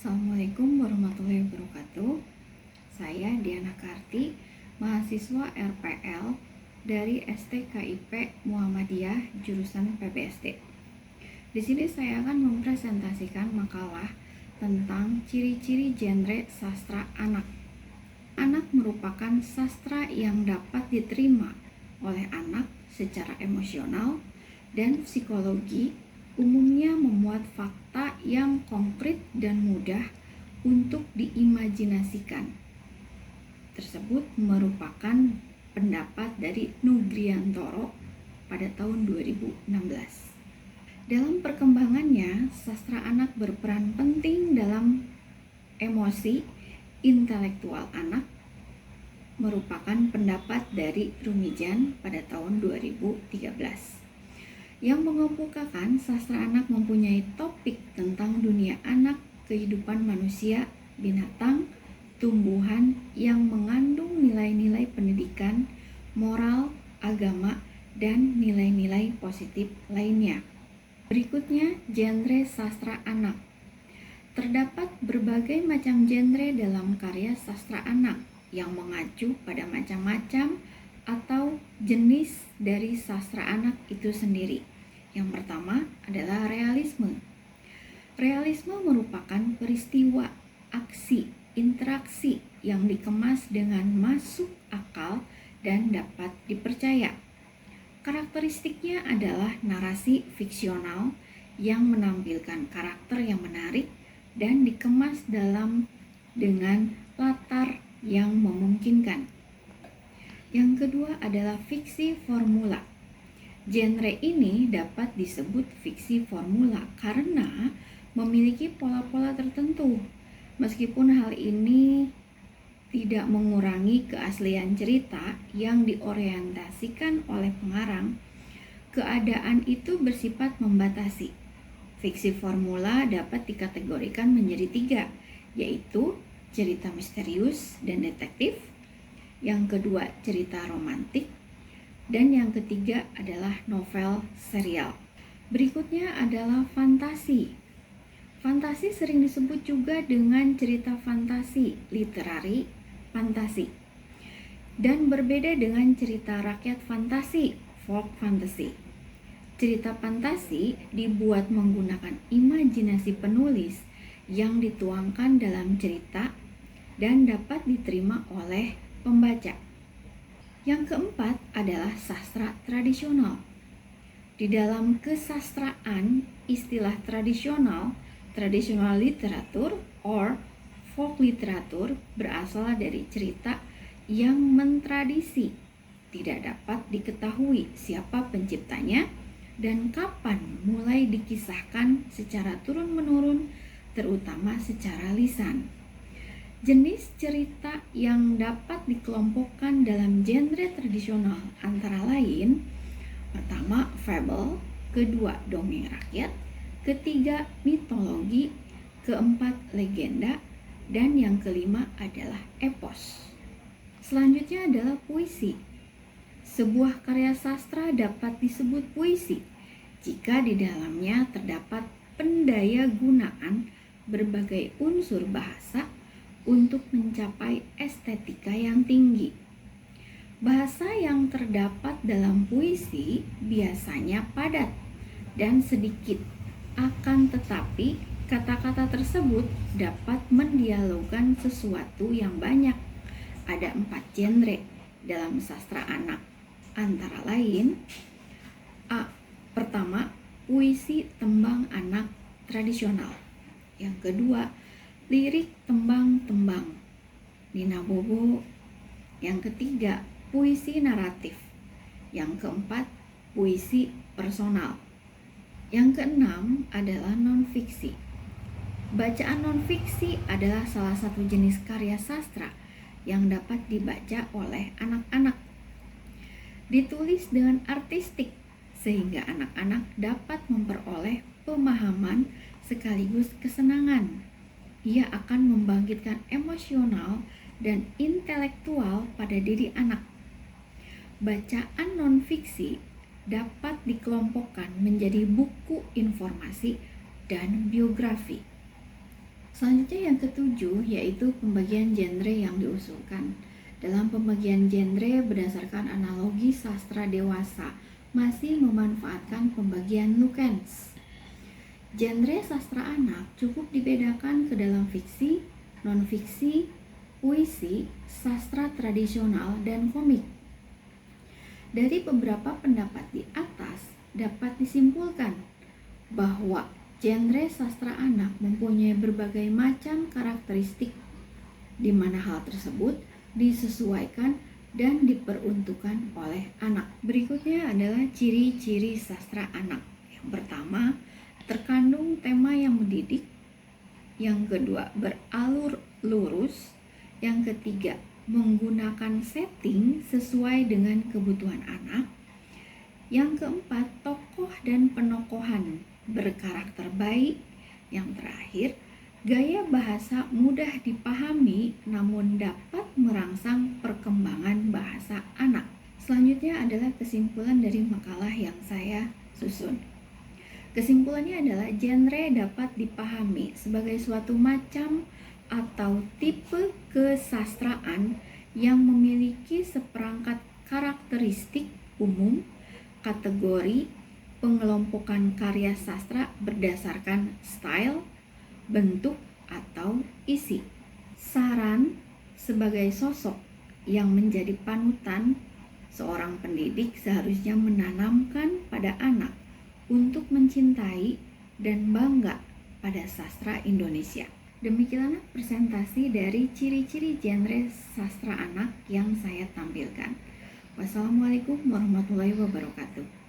Assalamualaikum warahmatullahi wabarakatuh. Saya Diana Karti, mahasiswa RPL dari STKIP Muhammadiyah jurusan PBSD. Di sini saya akan mempresentasikan makalah tentang ciri-ciri genre sastra anak. Anak merupakan sastra yang dapat diterima oleh anak secara emosional dan psikologi, umumnya memuat fakta yang konkret dan mudah untuk diimajinasikan. Tersebut merupakan pendapat dari Nugriantoro pada tahun 2016. Dalam perkembangannya, sastra anak berperan penting dalam emosi intelektual anak, merupakan pendapat dari Rumijan pada tahun 2013. Yang mengemukakan sastra anak mempunyai topik tentang dunia anak, kehidupan manusia, binatang, tumbuhan yang mengandung nilai-nilai pendidikan, moral, agama, dan nilai-nilai positif lainnya. Berikutnya, genre sastra anak. Terdapat berbagai macam genre dalam karya sastra anak yang mengacu pada macam-macam atau jenis dari sastra anak itu sendiri. Yang pertama adalah realisme. Realisme merupakan peristiwa, aksi, interaksi yang dikemas dengan masuk akal dan dapat dipercaya. Karakteristiknya adalah narasi fiksional yang menampilkan karakter yang menarik dan dikemas dengan latar yang memungkinkan. Yang kedua adalah fiksi formula. Genre ini dapat disebut fiksi formula karena memiliki pola-pola tertentu. Meskipun hal ini tidak mengurangi keaslian cerita yang diorientasikan oleh pengarang, keadaan itu bersifat membatasi. Fiksi formula dapat dikategorikan menjadi 3, yaitu cerita misterius dan detektif, yang kedua cerita romantik, dan yang ketiga adalah novel serial. Berikutnya adalah fantasi. Fantasi sering disebut juga dengan cerita fantasi, literary fantasi, dan berbeda dengan cerita rakyat fantasi, folk fantasy. Cerita fantasi dibuat menggunakan imajinasi penulis yang dituangkan dalam cerita dan dapat diterima oleh pembaca. Yang keempat adalah sastra tradisional. Di dalam kesastraan, istilah tradisional literatur or folk literatur berasal dari cerita yang mentradisi. Tidak dapat diketahui siapa penciptanya dan kapan mulai dikisahkan secara turun-menurun, terutama secara lisan. Jenis cerita yang dapat dikelompokkan dalam genre tradisional antara lain: pertama, fable; kedua, dongeng rakyat; ketiga, mitologi; keempat, legenda; dan yang kelima adalah epos. Selanjutnya adalah puisi. Sebuah karya sastra dapat disebut puisi jika di dalamnya terdapat pendayagunaan berbagai unsur bahasa untuk mencapai estetika yang tinggi. Bahasa yang terdapat dalam puisi biasanya padat dan sedikit, akan tetapi kata-kata tersebut dapat mendialogkan sesuatu yang banyak. Ada 4 genre dalam sastra anak, antara lain: pertama, puisi tembang anak tradisional; yang kedua, lirik tembang-tembang Nina Bobo; yang ketiga, puisi naratif; yang keempat, puisi personal; yang keenam adalah non-fiksi. Bacaan non-fiksi adalah salah satu jenis karya sastra yang dapat dibaca oleh anak-anak. Ditulis dengan artistik sehingga anak-anak dapat memperoleh pemahaman sekaligus kesenangan. Ia akan membangkitkan emosional dan intelektual pada diri anak. Bacaan non-fiksi dapat dikelompokkan menjadi buku informasi dan biografi. Selanjutnya yang ketujuh yaitu pembagian genre yang diusulkan. Dalam pembagian genre berdasarkan analogi sastra dewasa, masih memanfaatkan pembagian Lukens. Genre sastra anak cukup dibedakan ke dalam fiksi, non-fiksi, puisi, sastra tradisional, dan komik. Dari beberapa pendapat di atas dapat disimpulkan bahwa genre sastra anak mempunyai berbagai macam karakteristik di mana hal tersebut disesuaikan dan diperuntukkan oleh anak. Berikutnya adalah ciri-ciri sastra anak. Yang pertama, terkandung tema yang mendidik. Yang kedua, beralur lurus. Yang ketiga, menggunakan setting sesuai dengan kebutuhan anak. Yang keempat, tokoh dan penokohan berkarakter baik. Yang terakhir, gaya bahasa mudah dipahami namun dapat merangsang perkembangan bahasa anak. Selanjutnya adalah kesimpulan dari makalah yang saya susun. Kesimpulannya adalah genre dapat dipahami sebagai suatu macam atau tipe kesastraan yang memiliki seperangkat karakteristik umum, kategori, pengelompokan karya sastra berdasarkan style, bentuk, atau isi. Saran sebagai sosok yang menjadi panutan, seorang pendidik seharusnya menanamkan pada anak untuk mencintai dan bangga pada sastra Indonesia. Demikianlah presentasi dari ciri-ciri genre sastra anak yang saya tampilkan. Wassalamualaikum warahmatullahi wabarakatuh.